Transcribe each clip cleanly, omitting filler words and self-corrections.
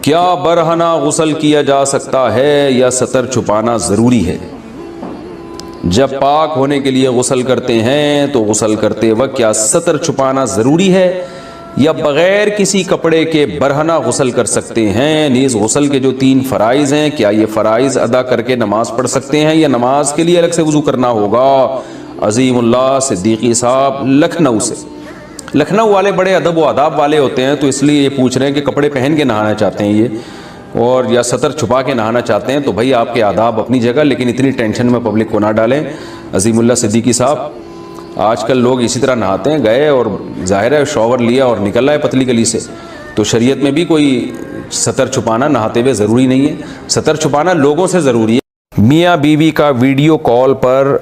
کیا برہنہ غسل کیا جا سکتا ہے یا سطر چھپانا ضروری ہے؟ جب پاک ہونے کے لیے غسل کرتے ہیں تو غسل کرتے وقت کیا سطر چھپانا ضروری ہے یا بغیر کسی کپڑے کے برہنہ غسل کر سکتے ہیں؟ نیز غسل کے جو 3 فرائض ہیں کیا یہ فرائض ادا کر کے نماز پڑھ سکتے ہیں یا نماز کے لیے الگ سے وضو کرنا ہوگا؟ عظیم اللہ صدیقی صاحب لکھنؤ سے۔ لکھنؤ والے بڑے ادب و آداب والے ہوتے ہیں، تو اس لیے یہ پوچھ رہے ہیں کہ کپڑے پہن کے نہانا چاہتے ہیں یہ اور یا سطر چھپا کے نہانا چاہتے ہیں، تو بھائی آپ کے آداب اپنی جگہ، لیکن اتنی ٹینشن میں پبلک کو نہ ڈالیں۔ عظیم اللہ صدیقی صاحب، آج کل لوگ اسی طرح نہاتے ہیں، گئے اور ظاہر ہے شاور لیا اور نکل آئے پتلی گلی سے، تو شریعت میں بھی کوئی سطر چھپانا نہاتے ہوئے ضروری نہیں ہے، سطر چھپانا لوگوں سے ضروری ہے۔ میاں بیوی کا ویڈیو کال پر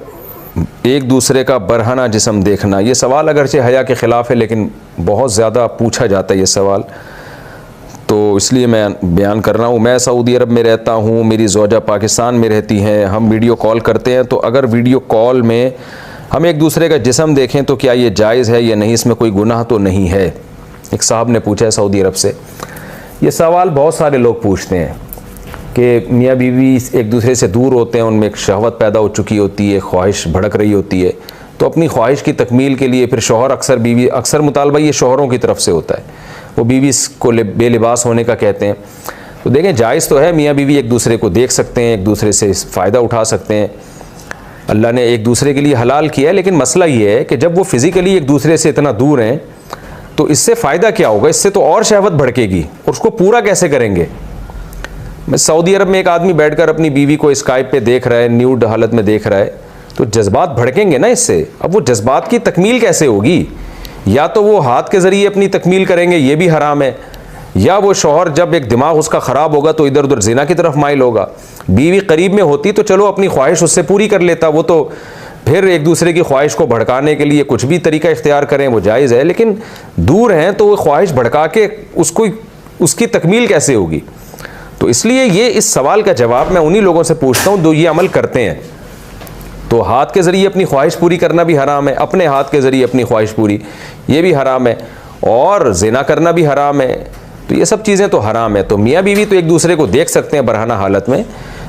ایک دوسرے کا برہنہ جسم دیکھنا، یہ سوال اگرچہ حیا کے خلاف ہے لیکن بہت زیادہ پوچھا جاتا ہے یہ سوال، تو اس لیے میں بیان کر رہا ہوں۔ میں سعودی عرب میں رہتا ہوں، میری زوجہ پاکستان میں رہتی ہیں، ہم ویڈیو کال کرتے ہیں، تو اگر ویڈیو کال میں ہم ایک دوسرے کا جسم دیکھیں تو کیا یہ جائز ہے یا نہیں؟ اس میں کوئی گناہ تو نہیں ہے؟ ایک صاحب نے پوچھا ہے سعودی عرب سے۔ یہ سوال بہت سارے لوگ پوچھتے ہیں کہ میاں بیوی ایک دوسرے سے دور ہوتے ہیں، ان میں ایک شہوت پیدا ہو چکی ہوتی ہے، خواہش بھڑک رہی ہوتی ہے، تو اپنی خواہش کی تکمیل کے لیے پھر شوہر اکثر مطالبہ یہ شوہروں کی طرف سے ہوتا ہے، وہ بیوی کو بے لباس ہونے کا کہتے ہیں۔ تو دیکھیں جائز تو ہے، میاں بیوی ایک دوسرے کو دیکھ سکتے ہیں، ایک دوسرے سے فائدہ اٹھا سکتے ہیں، اللہ نے ایک دوسرے کے لیے حلال کیا ہے، لیکن مسئلہ یہ ہے کہ جب وہ فزیکلی ایک دوسرے سے اتنا دور ہیں تو اس سے فائدہ کیا ہوگا؟ اس سے تو اور شہوت بھڑکے گی، اور اس کو پورا کیسے کریں گے؟ سعودی عرب میں ایک آدمی بیٹھ کر اپنی بیوی کو اسکائپ پہ دیکھ رہا ہے، نیوڈ حالت میں دیکھ رہا ہے، تو جذبات بھڑکیں گے نا اس سے۔ اب وہ جذبات کی تکمیل کیسے ہوگی؟ یا تو وہ ہاتھ کے ذریعے اپنی تکمیل کریں گے، یہ بھی حرام ہے، یا وہ شوہر جب ایک دماغ اس کا خراب ہوگا تو ادھر ادھر زنا کی طرف مائل ہوگا۔ بیوی قریب میں ہوتی تو چلو اپنی خواہش اس سے پوری کر لیتا، وہ تو پھر ایک دوسرے کی خواہش کو بھڑکانے کے لیے کچھ بھی طریقہ اختیار کریں وہ جائز ہے، لیکن دور ہیں تو وہ خواہش بھڑکا کے اس کی تکمیل کیسے ہوگی؟ تو اس لیے یہ اس سوال کا جواب میں انہی لوگوں سے پوچھتا ہوں جو یہ عمل کرتے ہیں۔ تو ہاتھ کے ذریعے اپنی خواہش پوری کرنا بھی حرام ہے، اپنے ہاتھ کے ذریعے اپنی خواہش پوری یہ بھی حرام ہے، اور زنا کرنا بھی حرام ہے، تو یہ سب چیزیں تو حرام ہے۔ تو میاں بیوی تو ایک دوسرے کو دیکھ سکتے ہیں برہنہ حالت میں،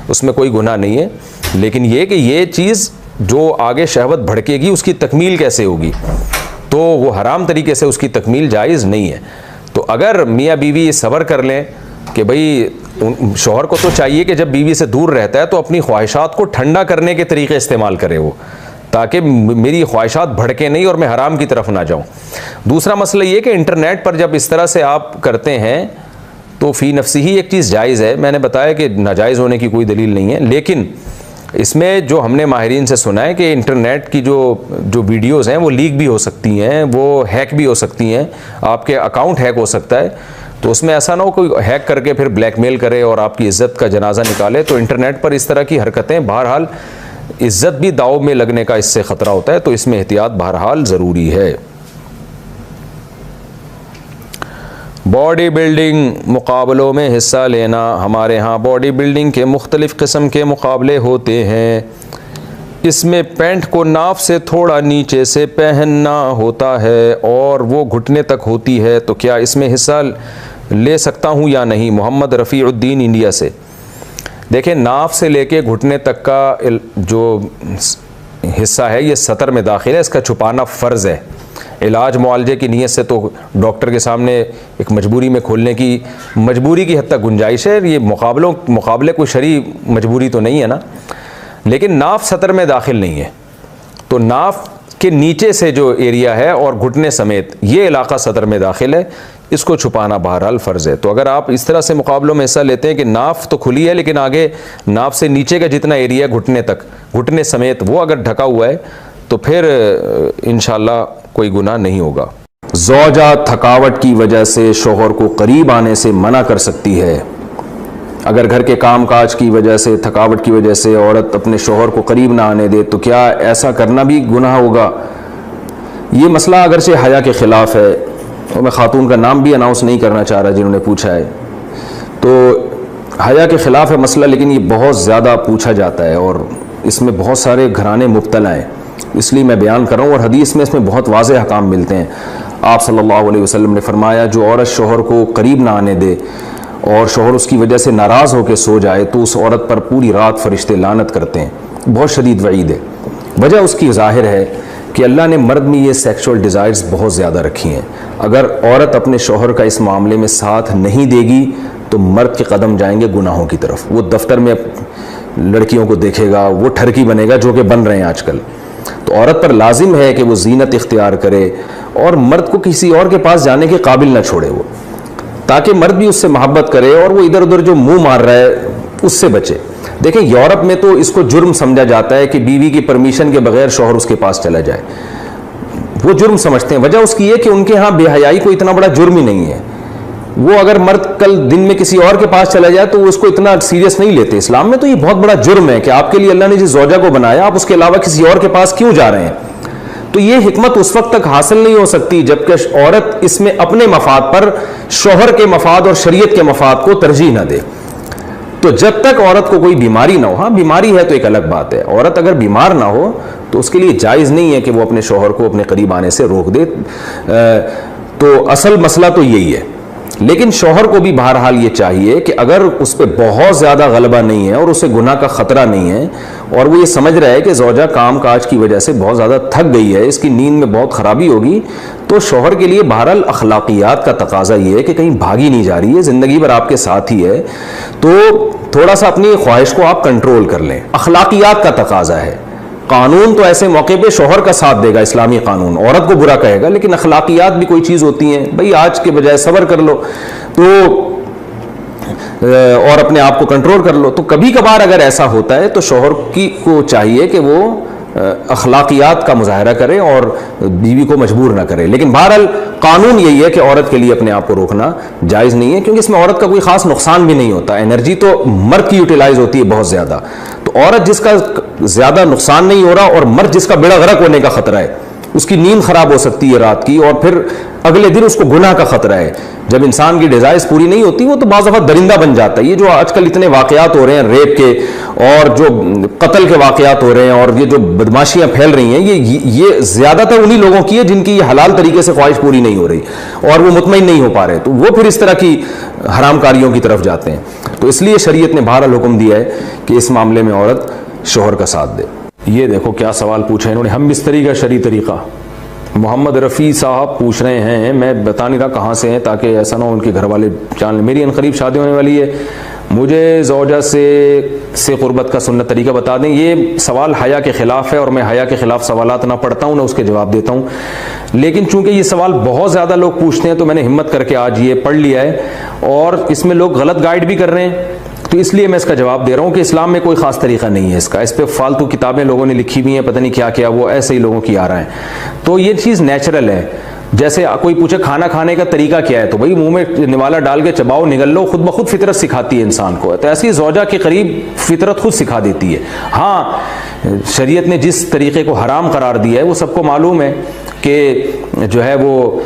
اس میں کوئی گناہ نہیں ہے، لیکن یہ کہ یہ چیز جو آگے شہوت بھڑکے گی اس کی تکمیل کیسے ہوگی؟ تو وہ حرام طریقے سے اس کی تکمیل جائز نہیں ہے۔ تو اگر میاں بیوی صبر کر لیں کہ بھئی شوہر کو تو چاہیے کہ جب بیوی سے دور رہتا ہے تو اپنی خواہشات کو ٹھنڈا کرنے کے طریقے استعمال کرے وہ، تاکہ میری خواہشات بھڑکے نہیں اور میں حرام کی طرف نہ جاؤں۔ دوسرا مسئلہ یہ کہ انٹرنیٹ پر جب اس طرح سے آپ کرتے ہیں تو فی نفسی ہی ایک چیز جائز ہے، میں نے بتایا کہ ناجائز ہونے کی کوئی دلیل نہیں ہے، لیکن اس میں جو ہم نے ماہرین سے سنا ہے کہ انٹرنیٹ کی جو ویڈیوز ہیں وہ لیک بھی ہو سکتی ہیں، وہ ہیک بھی ہو سکتی ہیں، آپ کے اکاؤنٹ ہیک ہو سکتا ہے، تو اس میں ایسا نہ ہو کوئی ہیک کر کے پھر بلیک میل کرے اور آپ کی عزت کا جنازہ نکالے۔ تو انٹرنیٹ پر اس طرح کی حرکتیں بہرحال عزت بھی داؤ میں لگنے کا اس سے خطرہ ہوتا ہے، تو اس میں احتیاط بہرحال ضروری ہے۔ باڈی بلڈنگ مقابلوں میں حصہ لینا، ہمارے ہاں باڈی بلڈنگ کے مختلف قسم کے مقابلے ہوتے ہیں، اس میں پینٹ کو ناف سے تھوڑا نیچے سے پہننا ہوتا ہے اور وہ گھٹنے تک ہوتی ہے، تو کیا اس میں حصہ لے سکتا ہوں یا نہیں؟ محمد رفیع الدین انڈیا سے۔ دیکھیں ناف سے لے کے گھٹنے تک کا جو حصہ ہے یہ سطر میں داخل ہے، اس کا چھپانا فرض ہے۔ علاج معالجے کی نیت سے تو ڈاکٹر کے سامنے ایک مجبوری میں کھولنے کی مجبوری کی حد تک گنجائش ہے، یہ مقابلے کوئی شرعی مجبوری تو نہیں ہے نا، لیکن ناف سطر میں داخل نہیں ہے، تو ناف کے نیچے سے جو ایریا ہے اور گھٹنے سمیت یہ علاقہ سطر میں داخل ہے، اس کو چھپانا بہرحال فرض ہے۔ تو اگر آپ اس طرح سے مقابلوں میں حصہ لیتے ہیں کہ ناف تو کھلی ہے لیکن آگے ناف سے نیچے کا جتنا ایریا ہے گھٹنے تک، گھٹنے سمیت وہ اگر ڈھکا ہوا ہے تو پھر انشاءاللہ کوئی گناہ نہیں ہوگا۔ زوجہ تھکاوٹ کی وجہ سے شوہر کو قریب آنے سے منع کر سکتی ہے؟ اگر گھر کے کام کاج کی وجہ سے تھکاوٹ کی وجہ سے عورت اپنے شوہر کو قریب نہ آنے دے تو کیا ایسا کرنا بھی گناہ ہوگا؟ یہ مسئلہ اگرچہ حیا کے خلاف ہے، اور میں خاتون کا نام بھی اناؤنس نہیں کرنا چاہ رہا جنہوں نے پوچھا ہے، تو حیا کے خلاف ہے مسئلہ، لیکن یہ بہت زیادہ پوچھا جاتا ہے اور اس میں بہت سارے گھرانے مبتلا ہیں، اس لیے میں بیان کر رہا ہوں، اور حدیث میں اس میں بہت واضح احکام ملتے ہیں۔ آپ صلی اللہ علیہ وسلم نے فرمایا جو عورت شوہر کو قریب نہ آنے دے اور شوہر اس کی وجہ سے ناراض ہو کے سو جائے تو اس عورت پر پوری رات فرشتے لعنت کرتے ہیں. بہت شدید وعید ہے. وجہ اس کی ظاہر ہے کہ اللہ نے مرد میں یہ سیکشول ڈیزائرز بہت زیادہ رکھی ہیں. اگر عورت اپنے شوہر کا اس معاملے میں ساتھ نہیں دے گی تو مرد کے قدم جائیں گے گناہوں کی طرف. وہ دفتر میں لڑکیوں کو دیکھے گا, وہ ٹھرکی بنے گا جو کہ بن رہے ہیں آج کل. تو عورت پر لازم ہے کہ وہ زینت اختیار کرے اور مرد کو کسی اور کے پاس جانے کے قابل نہ چھوڑے وہ, تاکہ مرد بھی اس سے محبت کرے اور وہ ادھر ادھر جو منہ مار رہا ہے اس سے بچے. دیکھیں یورپ میں تو اس کو جرم سمجھا جاتا ہے کہ بیوی کی پرمیشن کے بغیر شوہر اس کے پاس چلا جائے. وہ جرم سمجھتے ہیں. وجہ اس کی ہے کہ ان کے ہاں بے حیائی کو اتنا بڑا جرم ہی نہیں ہے. وہ اگر مرد کل دن میں کسی اور کے پاس چلا جائے تو وہ اس کو اتنا سیریس نہیں لیتے. اسلام میں تو یہ بہت بڑا جرم ہے کہ آپ کے لیے اللہ نے جس زوجہ کو بنایا آپ اس کے علاوہ کسی اور کے پاس کیوں جا رہے ہیں. تو یہ حکمت اس وقت تک حاصل نہیں ہو سکتی جب کہ عورت اس میں اپنے مفاد پر شوہر کے مفاد اور شریعت کے مفاد کو ترجیح نہ دے. تو جب تک عورت کو کوئی بیماری نہ ہو, ہاں بیماری ہے تو ایک الگ بات ہے, عورت اگر بیمار نہ ہو تو اس کے لیے جائز نہیں ہے کہ وہ اپنے شوہر کو اپنے قریب آنے سے روک دے. تو اصل مسئلہ تو یہی ہے. لیکن شوہر کو بھی بہرحال یہ چاہیے کہ اگر اس پہ بہت زیادہ غلبہ نہیں ہے اور اسے گناہ کا خطرہ نہیں ہے اور وہ یہ سمجھ رہا ہے کہ زوجہ کام کاج کی وجہ سے بہت زیادہ تھک گئی ہے, اس کی نیند میں بہت خرابی ہوگی, تو شوہر کے لیے بہرحال اخلاقیات کا تقاضا یہ ہے کہ کہیں بھاگی نہیں جا رہی ہے, زندگی بھر آپ کے ساتھ ہی ہے, تو تھوڑا سا اپنی خواہش کو آپ کنٹرول کر لیں. اخلاقیات کا تقاضا ہے. قانون تو ایسے موقع پہ شوہر کا ساتھ دے گا, اسلامی قانون عورت کو برا کہے گا, لیکن اخلاقیات بھی کوئی چیز ہوتی ہیں. بھئی آج کے بجائے صبر کر لو تو اور اپنے آپ کو کنٹرول کر لو. تو کبھی کبھار اگر ایسا ہوتا ہے تو شوہر کو چاہیے کہ وہ اخلاقیات کا مظاہرہ کرے اور بیوی کو مجبور نہ کرے. لیکن بہرحال قانون یہی ہے کہ عورت کے لیے اپنے آپ کو روکنا جائز نہیں ہے, کیونکہ اس میں عورت کا کوئی خاص نقصان بھی نہیں ہوتا. انرجی تو مرد کی یوٹیلائز ہوتی ہے بہت زیادہ. تو عورت جس کا زیادہ نقصان نہیں ہو رہا اور مرد جس کا بیڑا غرق ہونے کا خطرہ ہے, اس کی نیند خراب ہو سکتی ہے رات کی اور پھر اگلے دن اس کو گناہ کا خطرہ ہے. جب انسان کی ڈیزائرز پوری نہیں ہوتی وہ تو بعض دفعہ درندہ بن جاتا ہے. یہ جو آج کل اتنے واقعات ہو رہے ہیں ریپ کے اور جو قتل کے واقعات ہو رہے ہیں اور یہ جو بدماشیاں پھیل رہی ہیں, یہ زیادہ تر انہی لوگوں کی ہے جن کی یہ حلال طریقے سے خواہش پوری نہیں ہو رہی اور وہ مطمئن نہیں ہو پا رہے, تو وہ پھر اس طرح کی حرام کاریوں کی طرف جاتے ہیں. تو اس لیے شریعت نے بہرحال حکم دیا ہے کہ اس معاملے میں عورت شوہر کا ساتھ دے. یہ دیکھو کیا سوال پوچھا انہوں نے, ہم بستری کا شرعی طریقہ. محمد رفیع صاحب پوچھ رہے ہیں, میں بتا نہیں رہا کہاں سے ہیں تاکہ ایسا نہ ہو ان کے گھر والے جان لیں. میری عنقریب شادی ہونے والی ہے, مجھے زوجہ سے قربت کا سنت طریقہ بتا دیں. یہ سوال حیا کے خلاف ہے اور میں حیا کے خلاف سوالات نہ پڑھتا ہوں نہ اس کے جواب دیتا ہوں, لیکن چونکہ یہ سوال بہت زیادہ لوگ پوچھتے ہیں تو میں نے ہمت کر کے آج یہ پڑھ لیا ہے اور اس میں لوگ غلط گائیڈ بھی کر رہے ہیں, تو اس لیے میں اس کا جواب دے رہا ہوں کہ اسلام میں کوئی خاص طریقہ نہیں ہے اس کا. اس پہ فالتو کتابیں لوگوں نے لکھی ہوئی ہیں, پتہ نہیں کیا کیا, وہ ایسے ہی لوگوں کی آ رہا ہے. تو یہ چیز نیچرل ہے. جیسے کوئی پوچھے کھانا کھانے کا طریقہ کیا ہے, تو بھائی منہ میں نوالا ڈال کے چباؤ نگل لو, خود بخود فطرت سکھاتی ہے انسان کو. تو ایسی زوجہ کے قریب فطرت خود سکھا دیتی ہے. ہاں شریعت نے جس طریقے کو حرام قرار دیا ہے وہ سب کو معلوم ہے کہ جو ہے وہ